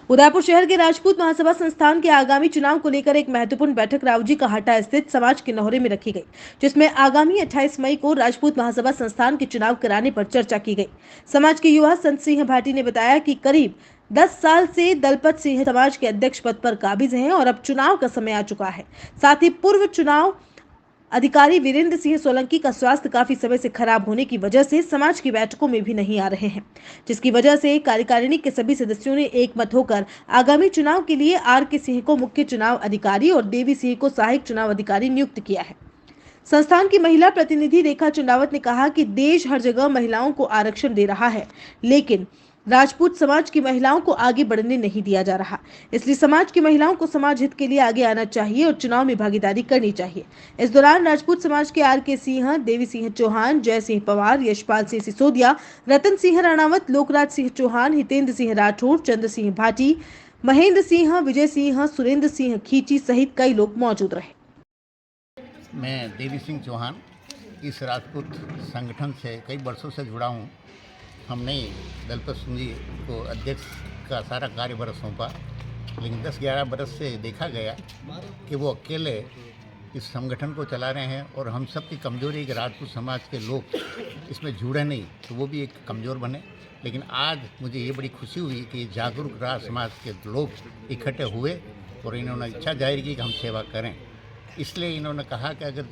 उदयपुर शहर के राजपूत महासभा संस्थान के आगामी चुनाव को लेकर एक महत्वपूर्ण बैठक रावजी का हाटा स्थित समाज के नौहरे में रखी गई, जिसमें आगामी 28 मई को राजपूत महासभा संस्थान के चुनाव कराने पर चर्चा की गई। समाज के युवा संत सिंह भाटी ने बताया कि करीब 10 साल से दलपत सिंह समाज के अध्यक्ष पद पर काबिज हैं और अब चुनाव का समय आ चुका है। साथ ही पूर्व चुनाव अधिकारी वीरेंद्र सिंह सोलंकी का स्वास्थ्य काफी समय से खराब होने की वजह से समाज की बैठकों में भी नहीं आ रहे हैं, जिसकी वजह से कार्यकारिणी के सभी सदस्यों ने एकमत होकर आगामी चुनाव के लिए आर.के. सिंह को मुख्य चुनाव अधिकारी और देवी सिंह को सहायक चुनाव अधिकारी नियुक्त किया है। संस्थान की महिला प्रतिनिधि रेखा चंडावत ने कहा कि देश हर जगह महिलाओं को आरक्षण दे रहा है, लेकिन राजपूत समाज की महिलाओं को आगे बढ़ने नहीं दिया जा रहा। इसलिए समाज की महिलाओं को समाज हित के लिए आगे आना चाहिए और चुनाव में भागीदारी करनी चाहिए। इस दौरान राजपूत समाज के आर.के. सिंह, देवी सिंह चौहान, जय सिंह पवार, यशपाल सिंह सिसोदिया, रतन सिंह राणावत, लोकराज सिंह चौहान, हितेंद्र सिंह राठौर, चंद्र सिंह भाटी, महेंद्र सिंह, विजय सिंह, सुरेंद्र सिंह खींची सहित कई लोग मौजूद रहे। मैं देवी सिंह चौहान इस राजपूत संगठन से कई वर्षों से जुड़ा हूँ। हमने दलपत सिंह जी को अध्यक्ष का सारा कार्यभार सौंपा, लेकिन 10-11 बरस से देखा गया कि वो अकेले इस संगठन को चला रहे हैं और हम सब की कमजोरी है कि राजपूत समाज के लोग इसमें जुड़े नहीं, तो वो भी एक कमज़ोर बने। लेकिन आज मुझे ये बड़ी खुशी हुई कि जागरूक राज समाज के लोग इकट्ठे हुए और इन्होंने इच्छा जाहिर की कि हम सेवा करें। इसलिए इन्होंने कहा कि अगर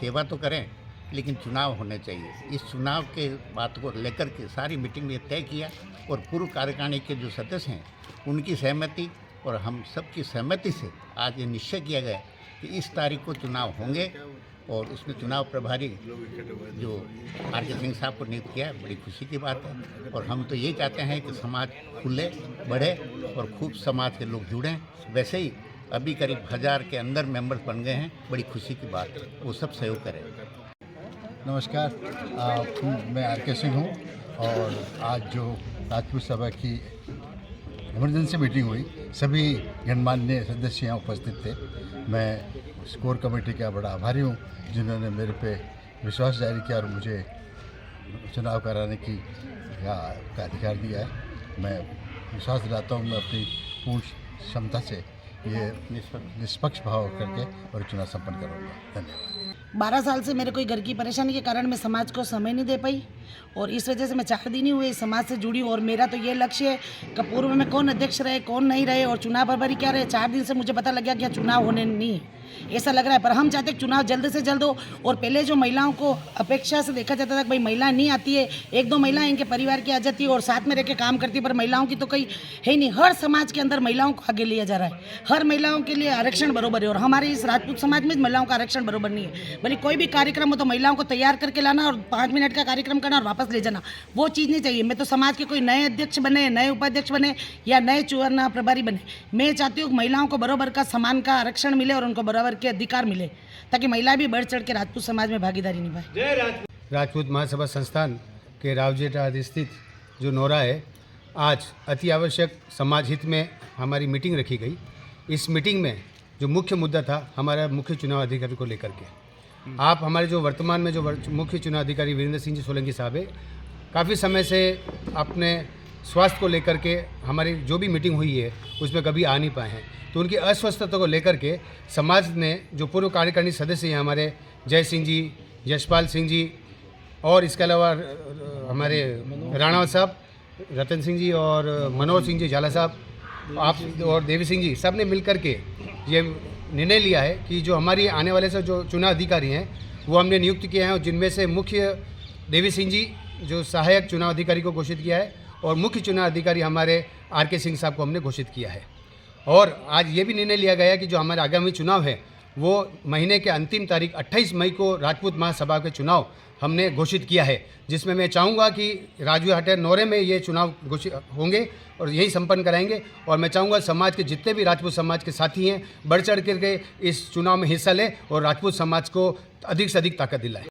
सेवा तो करें लेकिन चुनाव होने चाहिए। इस चुनाव के बात को लेकर के सारी मीटिंग में तय किया और पूर्व कार्यकारिणी के जो सदस्य हैं उनकी सहमति और हम सब की सहमति से आज ये निश्चय किया गया कि इस तारीख को चुनाव होंगे और उसमें चुनाव प्रभारी जो आर.के. सिंह साहब को नियुक्त किया है, बड़ी खुशी की बात है। और हम तो ये चाहते हैं कि समाज खुले बढ़े और खूब समाज के लोग जुड़ें। वैसे ही अभी करीब 1000 के अंदर मेंबर्स बन गए हैं, बड़ी खुशी की बात है, वो सब सहयोग करें। नमस्कार, मैं आर.के. सिंह हूँ और आज जो राजपूत सभा की इमरजेंसी मीटिंग हुई, सभी गणमान्य सदस्य यहाँ उपस्थित थे। मैं स्कोर कमेटी का बड़ा आभारी हूँ जिन्होंने मेरे पे विश्वास जारी किया और मुझे चुनाव कराने का अधिकार दिया है। मैं विश्वास दिलाता हूँ मैं अपनी पूर्ण क्षमता से ये निष्पक्ष भाव करके और चुनाव संपन्न करूँगा। धन्यवाद। 12 साल से मेरे कोई घर की परेशानी के कारण मैं समाज को समय नहीं दे पाई और इस वजह से मैं 4 दिन ही हुए समाज से जुड़ी और मेरा तो ये लक्ष्य है कि पूर्व में कौन अध्यक्ष रहे कौन नहीं रहे और चुनाव प्रभारी क्या रहे। 4 दिन से मुझे पता लग गया कि चुनाव होने नहीं है, ऐसा लग रहा है। पर हम चाहते हैं चुनाव जल्द से जल्द हो। और पहले जो महिलाओं को अपेक्षा से देखा जाता था कि भाई महिला नहीं आती है, 1-2 महिलाएं इनके परिवार की आ जाती है और साथ में रह के काम करती है, पर महिलाओं की तो कोई है नहीं। हर समाज के अंदर महिलाओं को आगे लिया जा रहा है, हर महिलाओं के लिए आरक्षण बराबर है और हमारे इस राजपूत समाज में महिलाओं का आरक्षण बराबर नहीं है। भले कोई भी कार्यक्रम हो तो महिलाओं को तैयार करके लाना और 5 मिनट का कार्यक्रम करना और वापस ले जाना, वो चीज़ नहीं चाहिए। मैं तो समाज के कोई नए अध्यक्ष बने, नए उपाध्यक्ष बने या नए चुनाव प्रभारी बने, मैं चाहती हूँ कि महिलाओं को बराबर का समान का आरक्षण मिले और उनको बराबर के अधिकार मिले ताकि महिला भी बढ़ चढ़ के राजपूत समाज में भागीदारी निभाए। राजपूत महासभा संस्थान के रावजेटा स्थित जो नौरा है, आज अति आवश्यक समाज हित में हमारी मीटिंग रखी गई। इस मीटिंग में जो मुख्य मुद्दा था हमारा मुख्य चुनाव अधिकारी को लेकर के, आप हमारे जो वर्तमान में जो मुख्य चुनाव अधिकारी वीरेंद्र सिंह जी सोलंकी साहब है, काफ़ी समय से अपने स्वास्थ्य को लेकर के हमारी जो भी मीटिंग हुई है उसमें कभी आ नहीं पाए हैं, तो उनकी अस्वस्थता को लेकर के समाज ने जो पूर्व कार्यकारिणी सदस्य हैं हमारे जय सिंह जी, यशपाल सिंह जी और इसके अलावा हमारे राणावत साहब, रतन सिंह जी और मनोहर सिंह जी झाला साहब, आप और देवी सिंह जी, सब ने मिलकर के ये निर्णय लिया है कि जो हमारी आने वाले से जो चुनाव अधिकारी हैं वो हमने नियुक्त किए हैं और जिनमें से मुख्य देवी सिंह जी जो सहायक चुनाव अधिकारी को घोषित किया है और मुख्य चुनाव अधिकारी हमारे आर.के. सिंह साहब को हमने घोषित किया है। और आज ये भी निर्णय लिया गया कि जो हमारे आगामी चुनाव है वो महीने के अंतिम तारीख 28 मई को राजपूत महासभा के चुनाव हमने घोषित किया है, जिसमें मैं चाहूँगा कि राजूहाटे नौरे में ये चुनाव घोषित होंगे और यही संपन्न कराएंगे। और मैं चाहूँगा समाज के जितने भी राजपूत समाज के साथी हैं बढ़ चढ़ करके इस चुनाव में हिस्सा लें और राजपूत समाज को अधिक से अधिक ताकत दिलाएं।